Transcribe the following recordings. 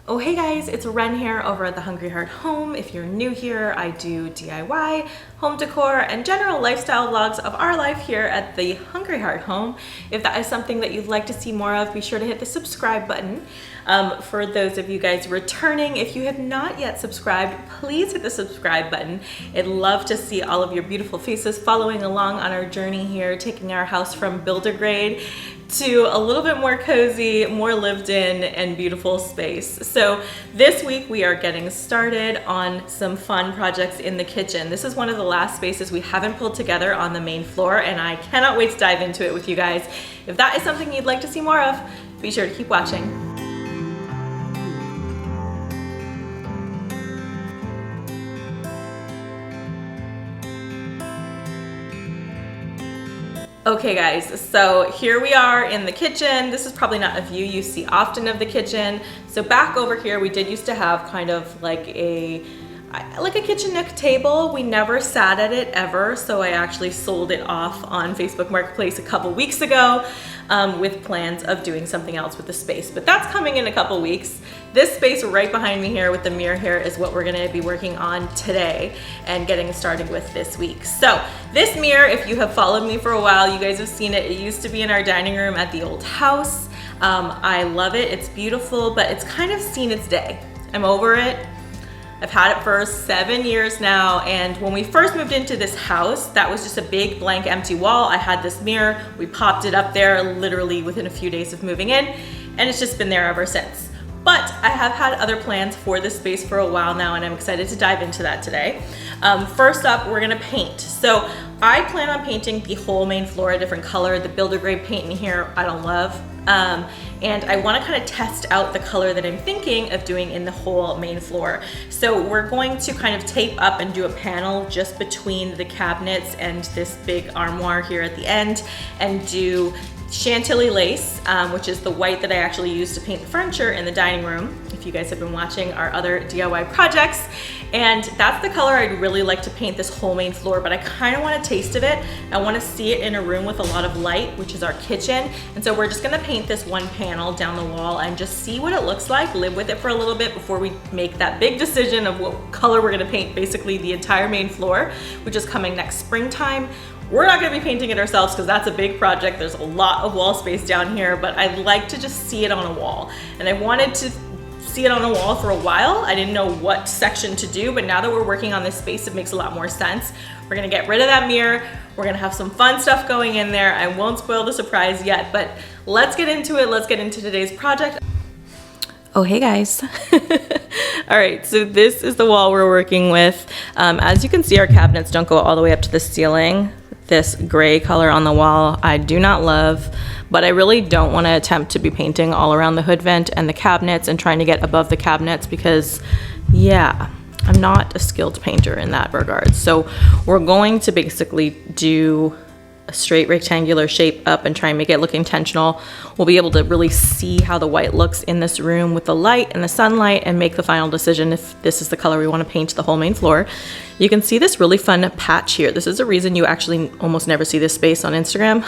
Oh hey guys, it's Ren here over at the Hungry Heart Home. If you're new here, I do DIY, home decor, and general lifestyle vlogs of our life here at the Hungry Heart Home. If that is something that you'd like to see more of, be sure to hit the subscribe button. For those of you guys returning, if you have not yet subscribed, please hit the subscribe button. I'd love to see all of your beautiful faces following along on our journey here, taking our house from builder grade to a little bit more cozy, more lived in and beautiful space. So this week we are getting started on some fun projects in the kitchen. This is one of the last spaces we haven't pulled together on the main floor, and I cannot wait to dive into it with you guys. If that is something you'd like to see more of, be sure to keep watching. Okay guys, so here we are in the kitchen. This is probably not a view you see often of the kitchen. So back over here, we did used to have kind of like a kitchen nook table. We never sat at it ever, so I actually sold it off on Facebook Marketplace a couple weeks ago with plans of doing something else with the space, but that's coming in a couple weeks. This space right behind me here with the mirror here is what we're gonna be working on today and getting started with this week. So this mirror, if you have followed me for a while, you guys have seen it. It used to be in our dining room at the old house. I love it, it's beautiful, but it's kind of seen its day. I'm over it. I've had it for 7 years now, and when we first moved into this house, that was just a big blank empty wall. I had this mirror, we popped it up there literally within a few days of moving in, and it's just been there ever since. But I have had other plans for this space for a while now, and I'm excited to dive into that today. First up, we're gonna paint. So I plan on painting the whole main floor a different color. The builder grade paint in here, I don't love. And I wanna kind of test out the color that I'm thinking of doing in the whole main floor. So we're going to kind of tape up and do a panel just between the cabinets and this big armoire here at the end, and do Chantilly lace, which is the white that I actually use to paint the furniture in the dining room, if you guys have been watching our other DIY projects. And that's the color I'd really like to paint this whole main floor, but I kind of want a taste of it. I want to see it in a room with a lot of light, which is our kitchen. And so we're just going to paint this one panel down the wall and just see what it looks like, live with it for a little bit before we make that big decision of what color we're going to paint basically the entire main floor, which is coming next springtime. We're not gonna be painting it ourselves because that's a big project. There's a lot of wall space down here, but I'd like to just see it on a wall. And I wanted to see it on a wall for a while. I didn't know what section to do, but now that we're working on this space, it makes a lot more sense. We're gonna get rid of that mirror. We're gonna have some fun stuff going in there. I won't spoil the surprise yet, but let's get into it. Let's get into today's project. Oh, hey guys. All right, so this is the wall we're working with. As you can see, our cabinets don't go all the way up to the ceiling. This gray color on the wall I do not love, but I really don't want to attempt to be painting all around the hood vent and the cabinets and trying to get above the cabinets because, yeah, I'm not a skilled painter in that regard. So we're going to basically do a straight rectangular shape up and try and make it look intentional. We'll be able to really see how the white looks in this room with the light and the sunlight and make the final decision if this is the color we want to paint the whole main floor. You can see this really fun patch here. This is a reason you actually almost never see this space on Instagram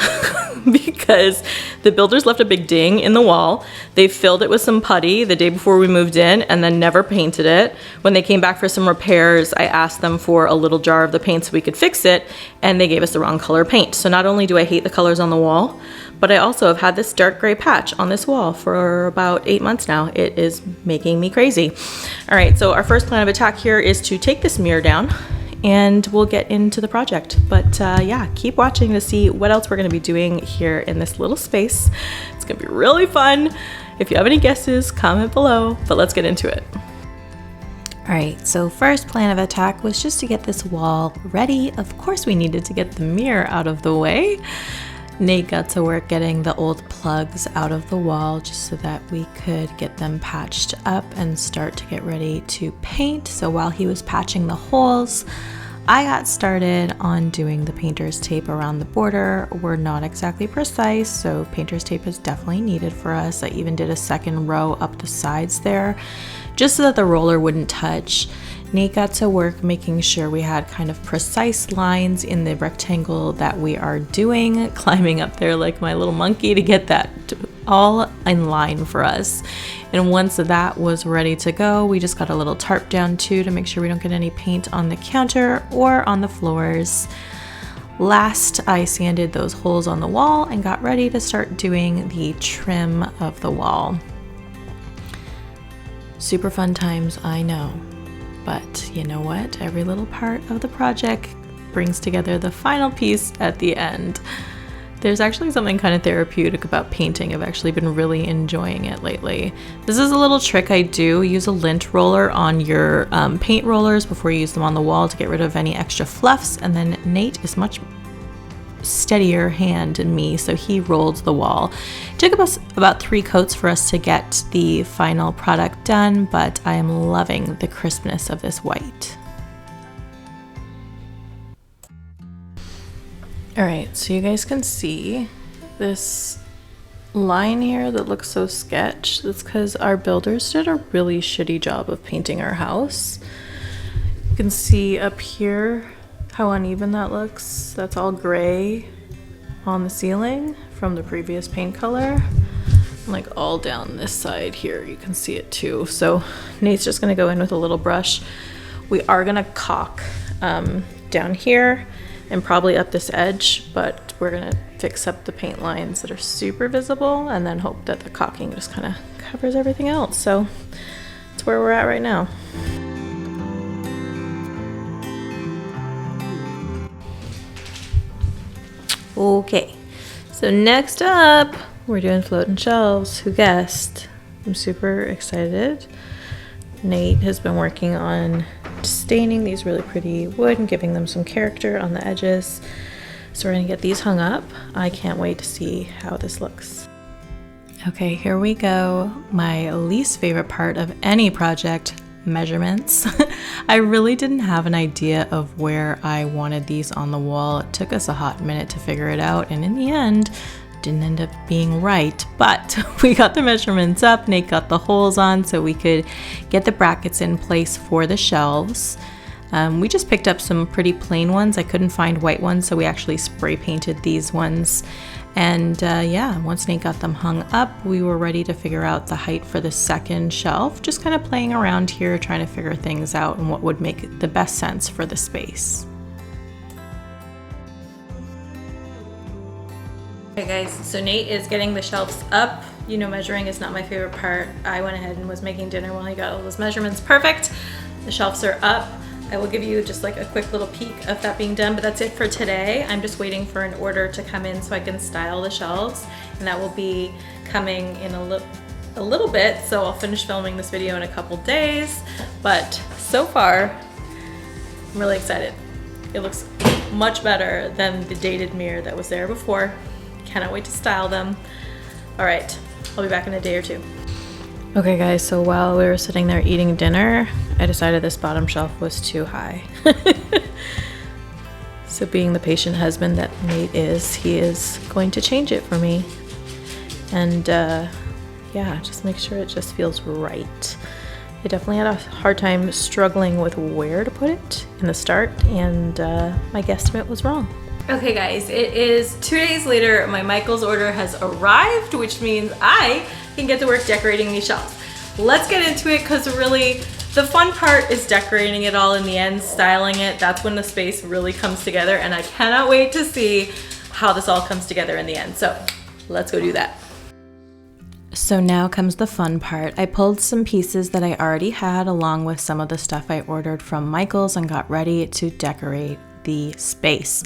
because the builders left a big ding in the wall. They filled it with some putty the day before we moved in and then never painted it. When they came back for some repairs, I asked them for a little jar of the paint so we could fix it, and they gave us the wrong color paint. So not only do I hate the colors on the wall, but I also have had this dark gray patch on this wall for about 8 months now. It is making me crazy. All right, so our first plan of attack here is to take this mirror down and we'll get into the project. But yeah, keep watching to see what else we're gonna be doing here in this little space. It's gonna be really fun. If you have any guesses, comment below, but let's get into it. All right, so first plan of attack was just to get this wall ready. Of course, we needed to get the mirror out of the way. Nate got to work getting the old plugs out of the wall just so that we could get them patched up and start to get ready to paint. So while he was patching the holes, I got started on doing the painter's tape around the border. We're not exactly precise, so painter's tape is definitely needed for us. I even did a second row up the sides there just so that the roller wouldn't touch. Nate got to work making sure we had kind of precise lines in the rectangle that we are doing, climbing up there like my little monkey to get that all in line for us. And once that was ready to go, we just got a little tarp down too to make sure we don't get any paint on the counter or on the floors. Last, I sanded those holes on the wall and got ready to start doing the trim of the wall. Super fun times, I know. But you know what? Every little part of the project brings together the final piece at the end. There's actually something kind of therapeutic about painting. I've actually been really enjoying it lately. This is a little trick I do. Use a lint roller on your paint rollers before you use them on the wall to get rid of any extra fluffs. And then Nate is much steadier hand than me, so he rolled the wall. It took us about 3 coats for us to get the final product done, but I am loving the crispness of this white. All right, so you guys can see this line here that looks so sketch. That's because our builders did a really shitty job of painting our house. You can see up here how uneven that looks. That's all gray on the ceiling from the previous paint color. And like all down this side here, you can see it too. So Nate's just gonna go in with a little brush. We are gonna caulk down here and probably up this edge, but we're gonna fix up the paint lines that are super visible and then hope that the caulking just kind of covers everything else. So that's where we're at right now. Okay, so next up, we're doing floating shelves. Who guessed? I'm super excited. Nate has been working on staining these really pretty wood and giving them some character on the edges. So we're gonna get these hung up. I can't wait to see how this looks. Okay, here we go. My least favorite part of any project, measurements. I really didn't have an idea of where I wanted these on the wall. It took us a hot minute to figure it out, and in the end, didn't end up being right, but we got the measurements up. Nate got the holes on so we could get the brackets in place for the shelves. We just picked up some pretty plain ones. I couldn't find white ones, so we actually spray painted these ones. And yeah, once Nate got them hung up, we were ready to figure out the height for the second shelf, just kind of playing around here, trying to figure things out and what would make the best sense for the space. Okay guys, so Nate is getting the shelves up. You know, measuring is not my favorite part. I went ahead and was making dinner while he got all those measurements perfect. The shelves are up. I will give you just like a quick little peek of that being done, but that's it for today. I'm just waiting for an order to come in so I can style the shelves, and that will be coming in a little bit, so I'll finish filming this video in a couple days. But so far, I'm really excited. It looks much better than the dated mirror that was there before. Cannot wait to style them. All right, I'll be back in a day or two. Okay guys, so while we were sitting there eating dinner, I decided this bottom shelf was too high. So being the patient husband that Nate is, he is going to change it for me. And yeah, just make sure it just feels right. I definitely had a hard time struggling with where to put it in the start, and my guesstimate was wrong. Okay guys, it is 2 days later. My Michaels order has arrived, which means I can get to work decorating these shelves. Let's get into it, because really the fun part is decorating it all in the end, styling it. That's when the space really comes together, and I cannot wait to see how this all comes together in the end. So let's go do that. So now comes the fun part. I pulled some pieces that I already had along with some of the stuff I ordered from Michaels and got ready to decorate the space.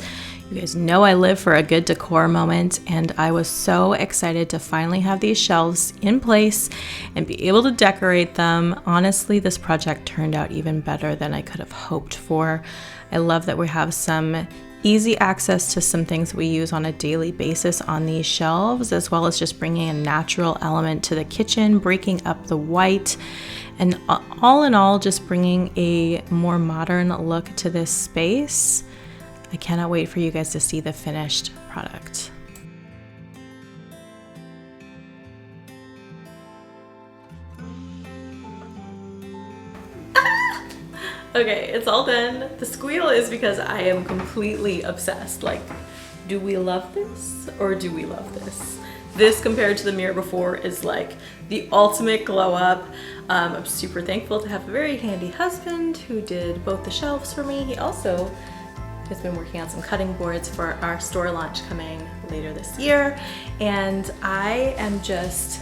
You guys know I live for a good decor moment, and I was so excited to finally have these shelves in place and be able to decorate them. Honestly, this project turned out even better than I could have hoped for. I love that we have some easy access to some things we use on a daily basis on these shelves, as well as just bringing a natural element to the kitchen, breaking up the white, and all in all, just bringing a more modern look to this space. I cannot wait for you guys to see the finished product. Okay, it's all done. The squeal is because I am completely obsessed. Like, do we love this or do we love this? This compared to the mirror before is like the ultimate glow up. I'm super thankful to have a very handy husband who did both the shelves for me. He also has been working on some cutting boards for our store launch coming later this year, and I am just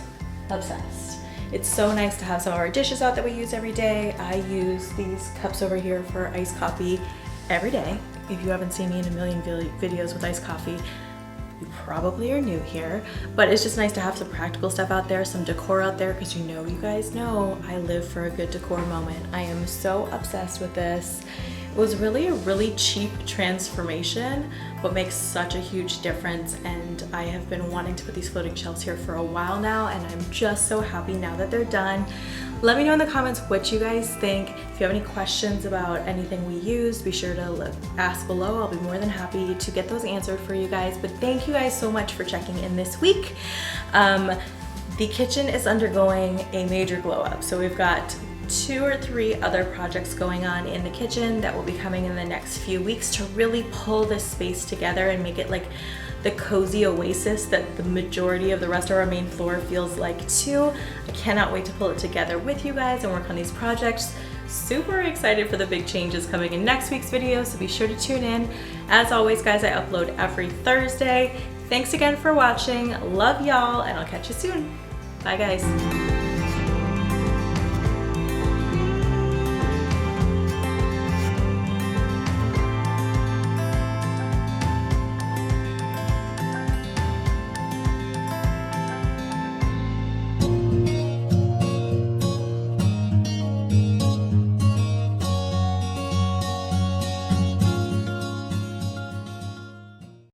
obsessed. It's so nice to have some of our dishes out that we use every day. I use these cups over here for iced coffee every day. If you haven't seen me in a million videos with iced coffee, you probably are new here, but it's just nice to have some practical stuff out there, some decor out there, because you guys know I live for a good decor moment. I am so obsessed with this. It was really a really cheap transformation, but makes such a huge difference, and I have been wanting to put these floating shelves here for a while now, and I'm just so happy now that they're done. Let me know in the comments what you guys think. If you have any questions about anything we used, be sure to ask below. I'll be more than happy to get those answered for you guys, but thank you guys so much for checking in this week. The kitchen is undergoing a major glow up, so we've got 2 or 3 other projects going on in the kitchen that will be coming in the next few weeks to really pull this space together and make it like the cozy oasis that the majority of the rest of our main floor feels like too. I cannot wait to pull it together with you guys and work on these projects. Super excited for the big changes coming in next week's video, so be sure to tune in. As always, guys, I upload every Thursday. Thanks again for watching. Love y'all, and I'll catch you soon. Bye, guys.